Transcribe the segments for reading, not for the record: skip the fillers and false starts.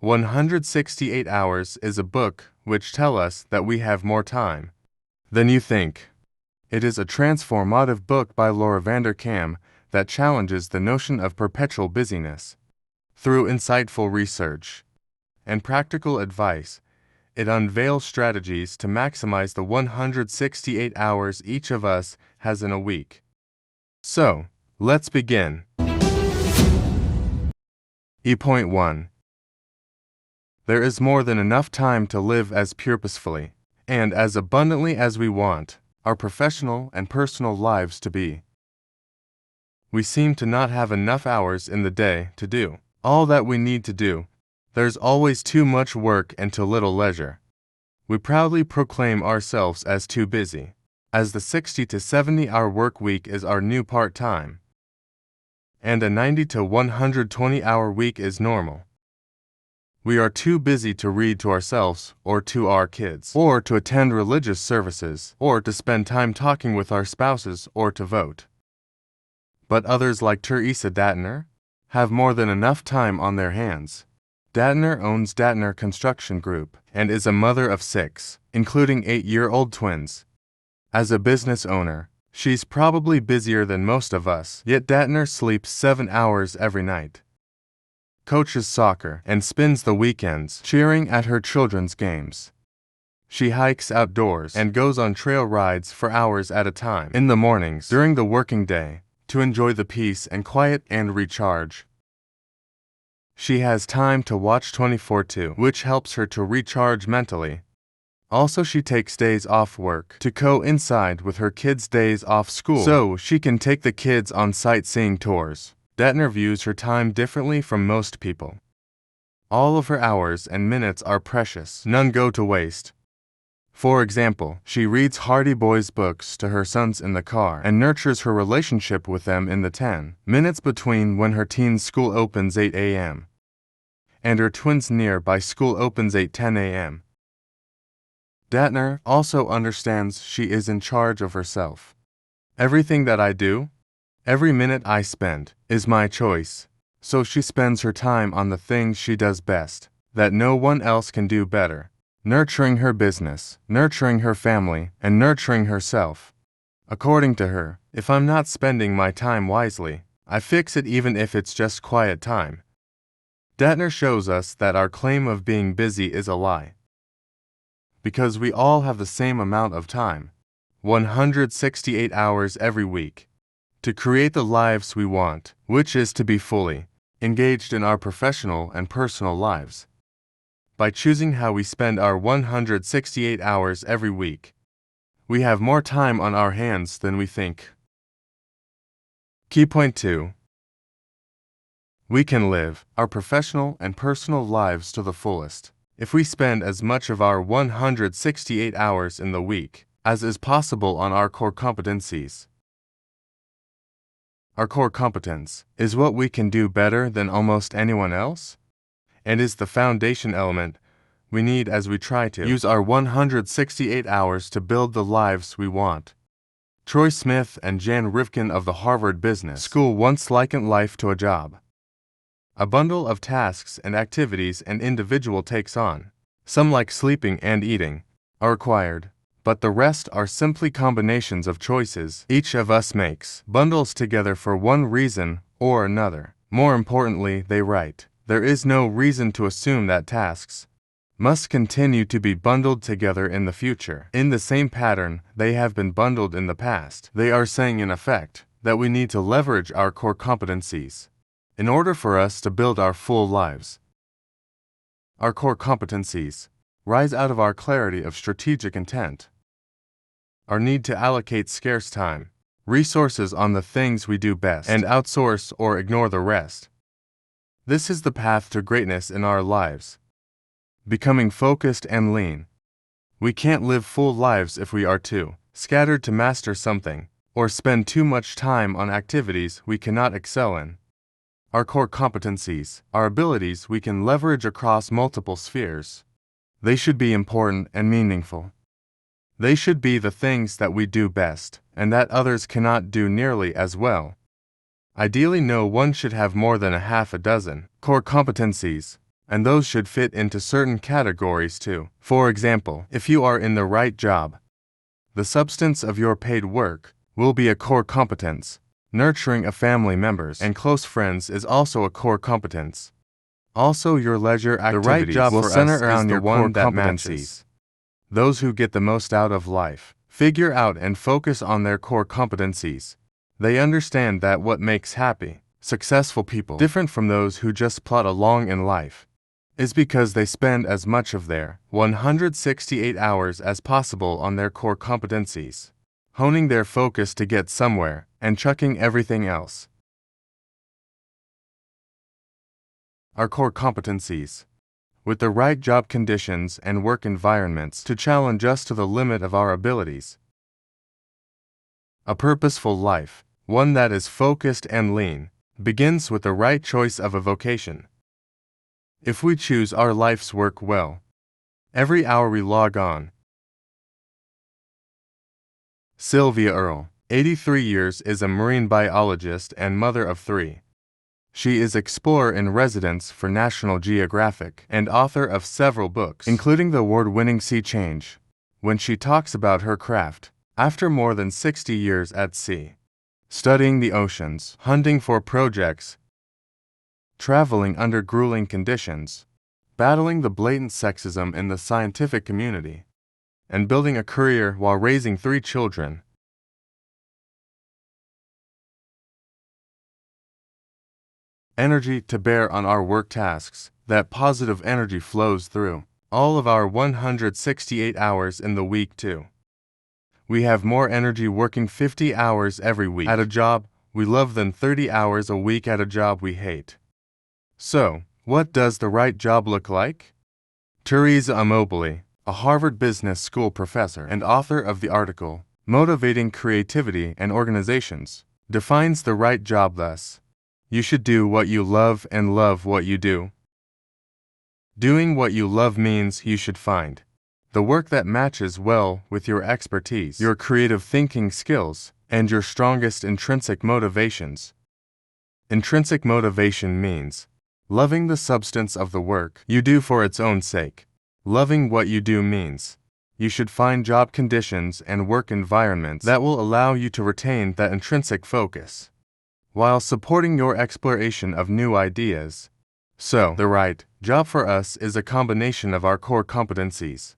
168 Hours is a book which tells us that we have more time than you think. It is a transformative book by Laura Vanderkam that challenges the notion of perpetual busyness. Through insightful research and practical advice, it unveils strategies to maximize the 168 hours each of us has in a week. So, let's begin. Point 1. There is more than enough time to live as purposefully and as abundantly as we want our professional and personal lives to be. We seem to not have enough hours in the day to do all that we need to do. There's always too much work and too little leisure. We proudly proclaim ourselves as too busy, as the 60 to 70-hour work week is our new part-time, and a 90 to 120-hour week is normal. We are too busy to read to ourselves or to our kids, or to attend religious services, or to spend time talking with our spouses, or to vote. But others like Teresa Datner have more than enough time on their hands. Datner owns Datner Construction Group and is a mother of 6, including 8-year-old twins. As a business owner, she's probably busier than most of us, yet Datner sleeps 7 hours every night, coaches soccer, and spends the weekends cheering at her children's games. She hikes outdoors and goes on trail rides for hours at a time in the mornings during the working day to enjoy the peace and quiet and recharge. She has time to watch 24/2, which helps her to recharge mentally. Also, she takes days off work to coincide with her kids' days off school so she can take the kids on sightseeing tours. Datner views her time differently from most people. All of her hours and minutes are precious. None go to waste. For example, she reads Hardy Boys books to her sons in the car and nurtures her relationship with them in the 10 minutes between when her teen's school opens 8 a.m. and her twins' nearby school opens 8:10 a.m. Datner also understands she is in charge of herself. Everything that I do, every minute I spend, is my choice, so she spends her time on the things she does best, that no one else can do better: nurturing her business, nurturing her family, and nurturing herself. According to her, if I'm not spending my time wisely, I fix it even if it's just quiet time. Datner shows us that our claim of being busy is a lie, because we all have the same amount of time, 168 hours every week, to create the lives we want, which is to be fully engaged in our professional and personal lives. By choosing how we spend our 168 hours every week, we have more time on our hands than we think. Point 2. We can live our professional and personal lives to the fullest if we spend as much of our 168 hours in the week as is possible on our core competencies. Our core competence is what we can do better than almost anyone else, and is the foundation element we need as we try to use our 168 hours to build the lives we want. Troy Smith and Jan Rivkin of the Harvard Business School once likened life to a job, a bundle of tasks and activities an individual takes on. Some, like sleeping and eating, are required, but the rest are simply combinations of choices each of us makes, bundles together for one reason or another. More importantly, they write, there is no reason to assume that tasks must continue to be bundled together in the future in the same pattern they have been bundled in the past. They are saying, in effect, that we need to leverage our core competencies in order for us to build our full lives. Our core competencies rise out of our clarity of strategic intent, our need to allocate scarce time, resources on the things we do best, and outsource or ignore the rest. This is the path to greatness in our lives, becoming focused and lean. We can't live full lives if we are too scattered to master something, or spend too much time on activities we cannot excel in. Our core competencies are abilities we can leverage across multiple spheres. They should be important and meaningful. They should be the things that we do best, and that others cannot do nearly as well. Ideally, no one should have more than a half a dozen core competencies, And those should fit into certain categories too. For example, if you are in the right job, the substance of your paid work will be a core competence. Nurturing a family members and close friends is also a core competence. Also, your leisure activities The right job will for center us around is your the one core that competencies. matches. Those who get the most out of life figure out and focus on their core competencies. They understand that what makes happy, successful people different from those who just plod along in life is because they spend as much of their 168 hours as possible on their core competencies, honing their focus to get somewhere and chucking everything else. Our core competencies, with the right job conditions and work environments to challenge us to the limit of our abilities. A purposeful life, one that is focused and lean, begins with the right choice of a vocation. If we choose our life's work well, every hour we log on. Sylvia Earle, 83 years, is a marine biologist and mother of 3. She is explorer in residence for National Geographic and author of several books, including the award-winning Sea Change. When she talks about her craft, after more than 60 years at sea, studying the oceans, hunting for projects, traveling under grueling conditions, battling the blatant sexism in the scientific community, and building a career while raising 3 children, energy to bear on our work tasks, that positive energy flows through all of our 168 hours in the week too. We have more energy working 50 hours every week at a job we love than 30 hours a week at a job we hate. So, what does the right job look like? Teresa Amobili, a Harvard Business School professor and author of the article, Motivating Creativity and Organizations, defines the right job thus: you should do what you love and love what you do. Doing what you love means you should find the work that matches well with your expertise, your creative thinking skills, and your strongest intrinsic motivations. Intrinsic motivation means loving the substance of the work you do for its own sake. Loving what you do means you should find job conditions and work environments that will allow you to retain that intrinsic focus, while supporting your exploration of new ideas. So, the right job for us is a combination of our core competencies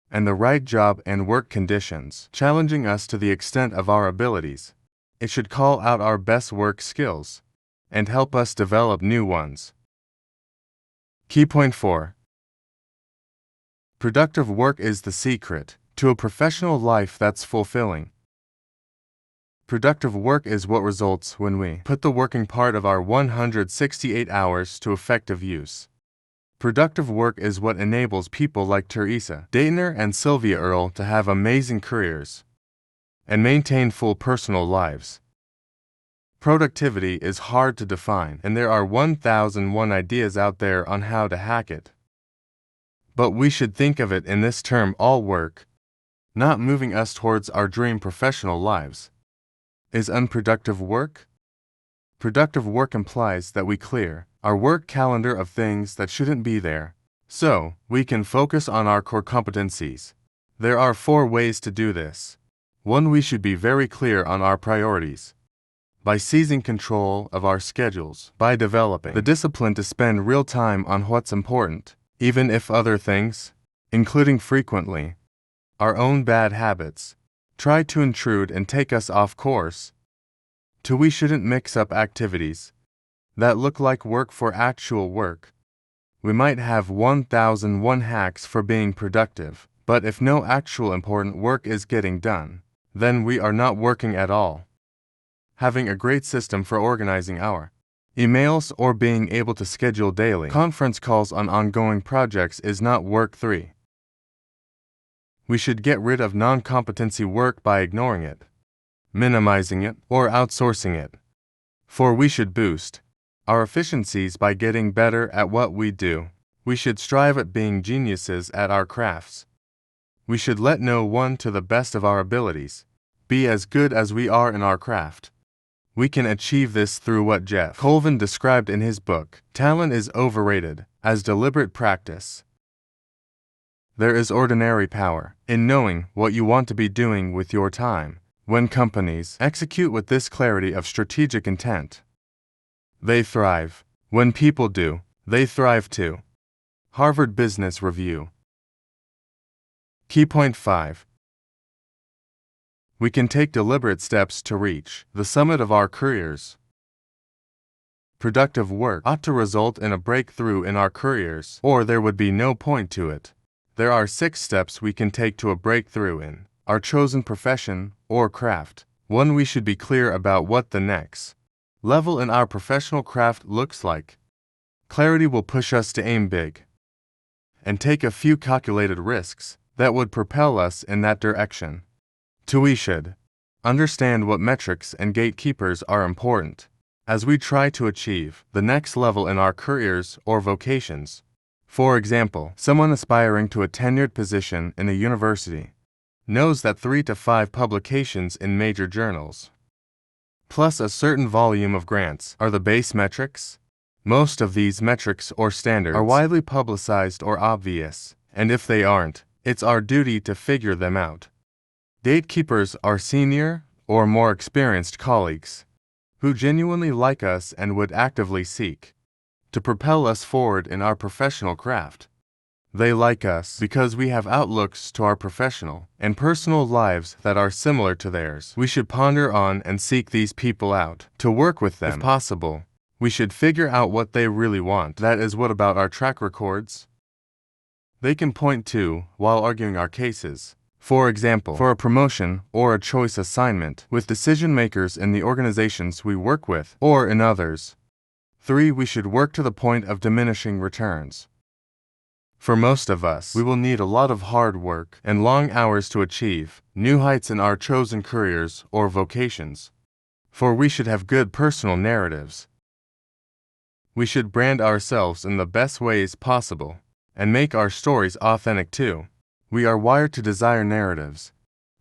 and the right job and work conditions, challenging us to the extent of our abilities. It should call out our best work skills and help us develop new ones. Key point 4. Productive work is the secret to a professional life that's fulfilling. Productive work is what results when we put the working part of our 168 hours to effective use. Productive work is what enables people like Teresa Daytner and Sylvia Earle to have amazing careers and maintain full personal lives. Productivity is hard to define, and there are 1,001 ideas out there on how to hack it. But we should think of it in this term: all work, not moving us towards our dream professional lives, is unproductive work. Productive work implies that we clear our work calendar of things that shouldn't be there, so we can focus on our core competencies. There are 4 ways to do this. 1. We should be very clear on our priorities. By seizing control of our schedules, by developing the discipline to spend real time on what's important, even if other things, including frequently our own bad habits, try to intrude and take us off course. 2. We shouldn't mix up activities that look like work for actual work. We might have 1,001 hacks for being productive, but if no actual important work is getting done, then we are not working at all. Having a great system for organizing our emails or being able to schedule daily conference calls on ongoing projects is not work. 3. We should get rid of non-competency work by ignoring it, minimizing it, or outsourcing it. 4. We should boost our efficiencies by getting better at what we do. We should strive at being geniuses at our crafts. We should let no one to the best of our abilities be as good as we are in our craft. We can achieve this through what Jeff Colvin described in his book, Talent is Overrated, as deliberate practice. There is ordinary power in knowing what you want to be doing with your time. When companies execute with this clarity of strategic intent, they thrive. When people do, they thrive too. Harvard Business Review. Key point 5. We can take deliberate steps to reach the summit of our careers. Productive work ought to result in a breakthrough in our careers, or there would be no point to it. There are 6 steps we can take to a breakthrough in our chosen profession or craft. 1. We should be clear about what the next level in our professional craft looks like. Clarity will push us to aim big and take a few calculated risks that would propel us in that direction. 2. We should understand what metrics and gatekeepers are important as we try to achieve the next level in our careers or vocations. For example, someone aspiring to a tenured position in a university knows that 3 to 5 publications in major journals, plus a certain volume of grants, are the base metrics. Most of these metrics or standards are widely publicized or obvious, and if they aren't, it's our duty to figure them out. Gatekeepers are senior or more experienced colleagues who genuinely like us and would actively seek to propel us forward in our professional craft. They like us because we have outlooks to our professional and personal lives that are similar to theirs. We should ponder on and seek these people out to work with them if possible. We should figure out what they really want. That is, what about our track records they can point to while arguing our cases. For example, for a promotion or a choice assignment with decision makers in the organizations we work with or in others. 3. We should work to the point of diminishing returns. For most of us, we will need a lot of hard work and long hours to achieve new heights in our chosen careers or vocations. For we should have good personal narratives. We should brand ourselves in the best ways possible and make our stories authentic too. We are wired to desire narratives,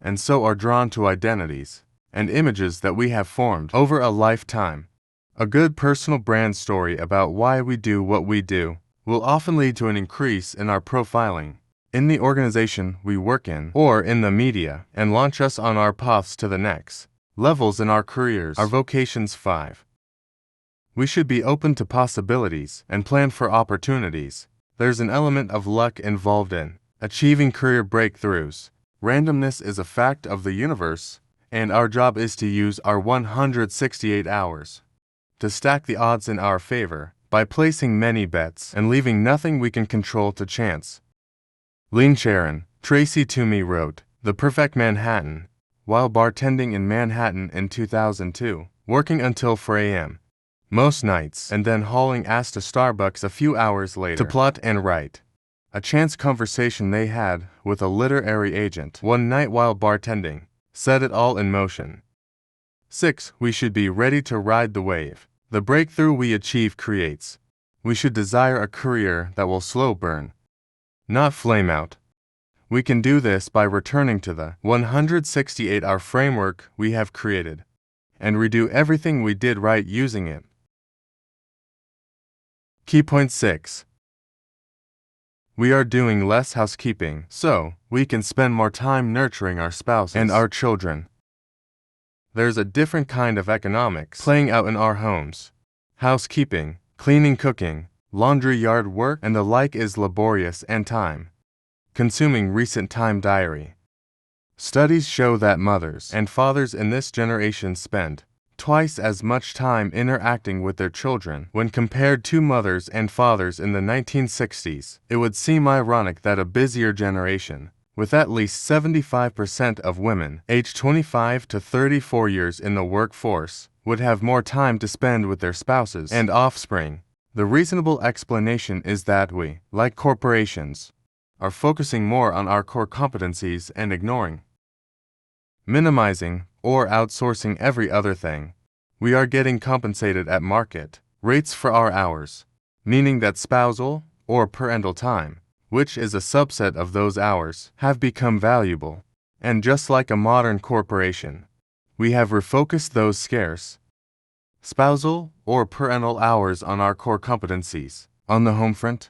and so are drawn to identities and images that we have formed over a lifetime. A good personal brand story about why we do what we do will often lead to an increase in our profiling in the organization we work in or in the media and launch us on our paths to the next levels in our careers, our vocations. 5. We should be open to possibilities and plan for opportunities. There's an element of luck involved in achieving career breakthroughs. Randomness is a fact of the universe, and our job is to use our 168 hours to stack the odds in our favor by placing many bets and leaving nothing we can control to chance. Lynn Sharon, Tracy Toomey wrote The Perfect Manhattan while bartending in Manhattan in 2002, working until 4 a.m. most nights and then hauling ass to Starbucks a few hours later to plot and write a chance conversation they had with a literary agent one night while bartending set it all in motion. 6. We should be ready to ride the wave the breakthrough we achieve creates. We should desire a career that will slow burn, not flame out. We can do this by returning to the 168-hour framework we have created and redo everything we did right using it. Key point 6. We are doing less housekeeping, so we can spend more time nurturing our spouses and our children. There's a different kind of economics playing out in our homes. Housekeeping, cleaning, cooking, laundry, yard work, and the like is laborious and time-consuming. Recent Time Diary. Studies show that mothers and fathers in this generation spend twice as much time interacting with their children when compared to mothers and fathers in the 1960s. It would seem ironic that a busier generation, with at least 75% of women aged 25 to 34 years in the workforce, would have more time to spend with their spouses and offspring. The reasonable explanation is that we, like corporations, are focusing more on our core competencies and ignoring, minimizing, or outsourcing every other thing. We are getting compensated at market rates for our hours, meaning that spousal or parental time, which is a subset of those hours, have become valuable. And just like a modern corporation, we have refocused those scarce spousal or parental hours on our core competencies. On the home front,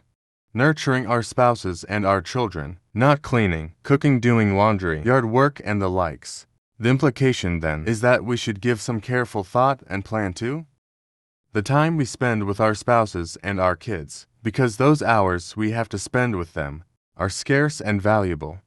nurturing our spouses and our children, not cleaning, cooking, doing laundry, yard work, and the likes. The implication, then, is that we should give some careful thought and plan to the time we spend with our spouses and our kids, because those hours we have to spend with them are scarce and valuable.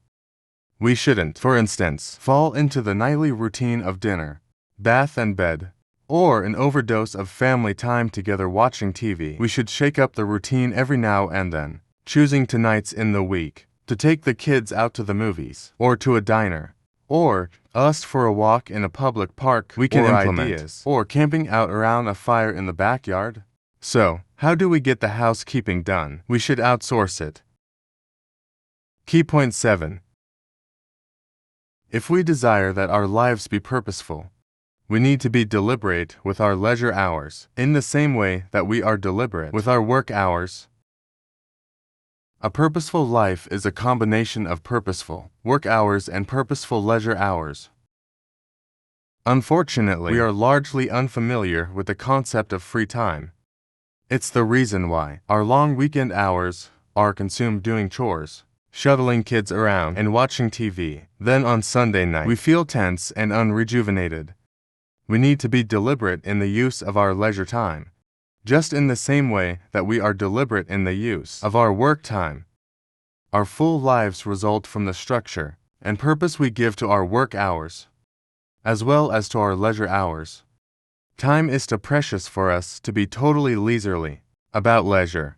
We shouldn't, for instance, fall into the nightly routine of dinner, bath and bed, or an overdose of family time together watching TV. We should shake up the routine every now and then, choosing to nights in the week to take the kids out to the movies, or to a diner, or us for a walk in a public park we can implement, ideas, or camping out around a fire in the backyard. So, how do we get the housekeeping done? We should outsource it. Key point 7. If we desire that our lives be purposeful, we need to be deliberate with our leisure hours, in the same way that we are deliberate with our work hours. A purposeful life is a combination of purposeful work hours and purposeful leisure hours. Unfortunately, we are largely unfamiliar with the concept of free time. It's the reason why our long weekend hours are consumed doing chores, shuttling kids around, and watching TV. Then on Sunday night, we feel tense and unrejuvenated. We need to be deliberate in the use of our leisure time, just in the same way that we are deliberate in the use of our work time. Our full lives result from the structure and purpose we give to our work hours, as well as to our leisure hours. Time is too precious for us to be totally leisurely about leisure.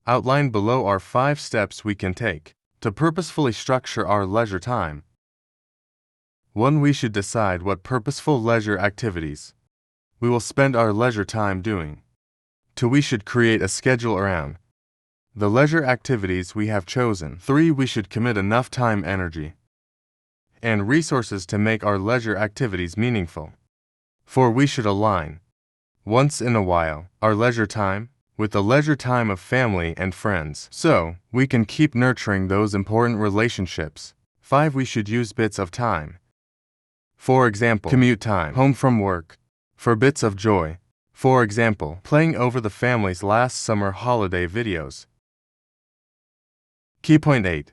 Outlined below are 5 steps we can take to purposefully structure our leisure time. 1. We should decide what purposeful leisure activities we will spend our leisure time doing. 2. We should create a schedule around the leisure activities we have chosen. 3. We should commit enough time, energy, and resources to make our leisure activities meaningful. 4. We should align, once in a while, our leisure time with the leisure time of family and friends, so we can keep nurturing those important relationships. 5. We should use bits of time, for example, commute time, home from work, for bits of joy. For example, playing over the family's last summer holiday videos. Key point 8.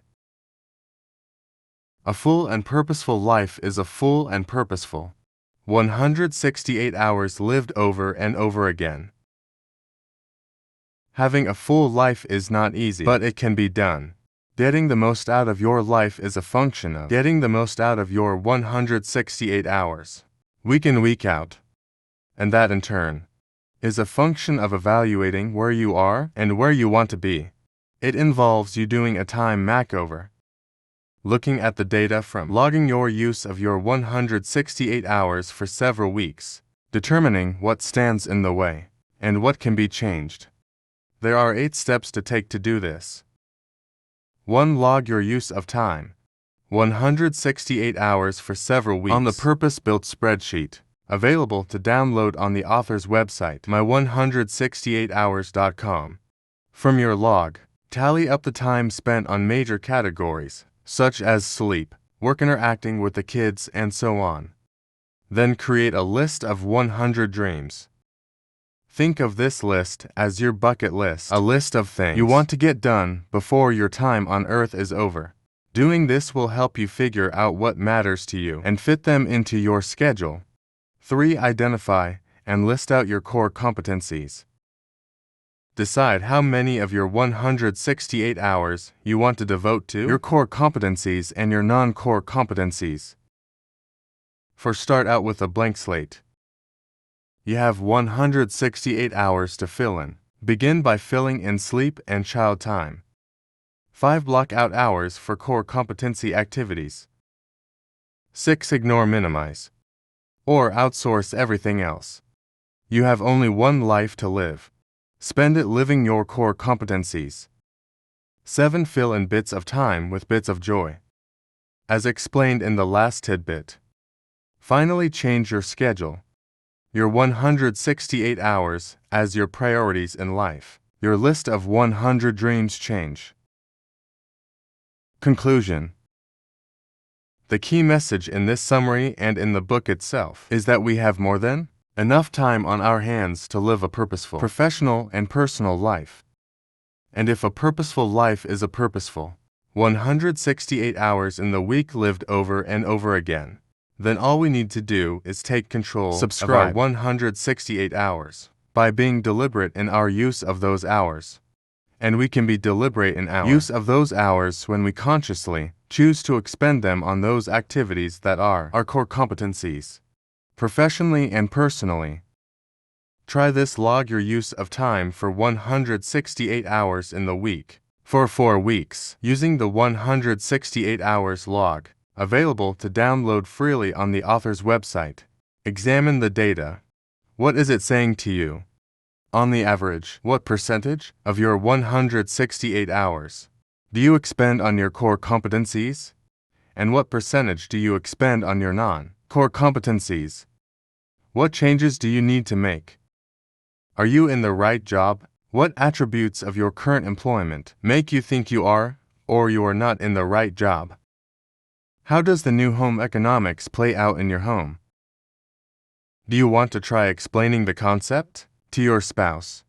A full and purposeful life is a full and purposeful 168 hours lived over and over again. Having a full life is not easy, but it can be done. Getting the most out of your life is a function of getting the most out of your 168 hours, week in, week out. And that, in turn, is a function of evaluating where you are and where you want to be. It involves you doing a time makeover, looking at the data from logging your use of your 168 hours for several weeks, determining what stands in the way and what can be changed. There are 8 steps to take to do this. 1. Log your use of time, 168 hours for several weeks, on the purpose-built spreadsheet, available to download on the author's website, my168hours.com. From your log, tally up the time spent on major categories, such as sleep, work, interacting with the kids, and so on. Then create a list of 100 dreams. Think of this list as your bucket list, a list of things you want to get done before your time on Earth is over. Doing this will help you figure out what matters to you and fit them into your schedule. 3. Identify and list out your core competencies. Decide how many of your 168 hours you want to devote to your core competencies and your non-core competencies. Start out with a blank slate. You have 168 hours to fill in. Begin by filling in sleep and child time. 5. Block out hours for core competency activities. 6. Ignore, minimize, or outsource everything else. You have only one life to live. Spend it living your core competencies. 7. Fill in bits of time with bits of joy, as explained in the last tidbit. Finally, change your schedule, your 168 hours, as your priorities in life. Your list of 100 dreams change. Conclusion. The key message in this summary and in the book itself is that we have more than Enough time on our hands to live a purposeful, professional and personal life. And if a purposeful life is a purposeful 168 hours in the week lived over and over again, then all we need to do is take control of our 168 hours by being deliberate in our use of those hours. And we can be deliberate in our use of those hours when we consciously choose to expend them on those activities that are our core competencies, professionally and personally. Try this. Log your use of time for 168 hours in the week for 4 weeks using the 168 hours log, available to download freely on the author's website. Examine the data. What is it saying to you? On the average, what percentage of your 168 hours do you expend on your core competencies? And what percentage do you expend on your non-core competencies? What changes do you need to make? Are you in the right job? What attributes of your current employment make you think you are or you are not in the right job? How does the new home economics play out in your home? Do you want to try explaining the concept to your spouse?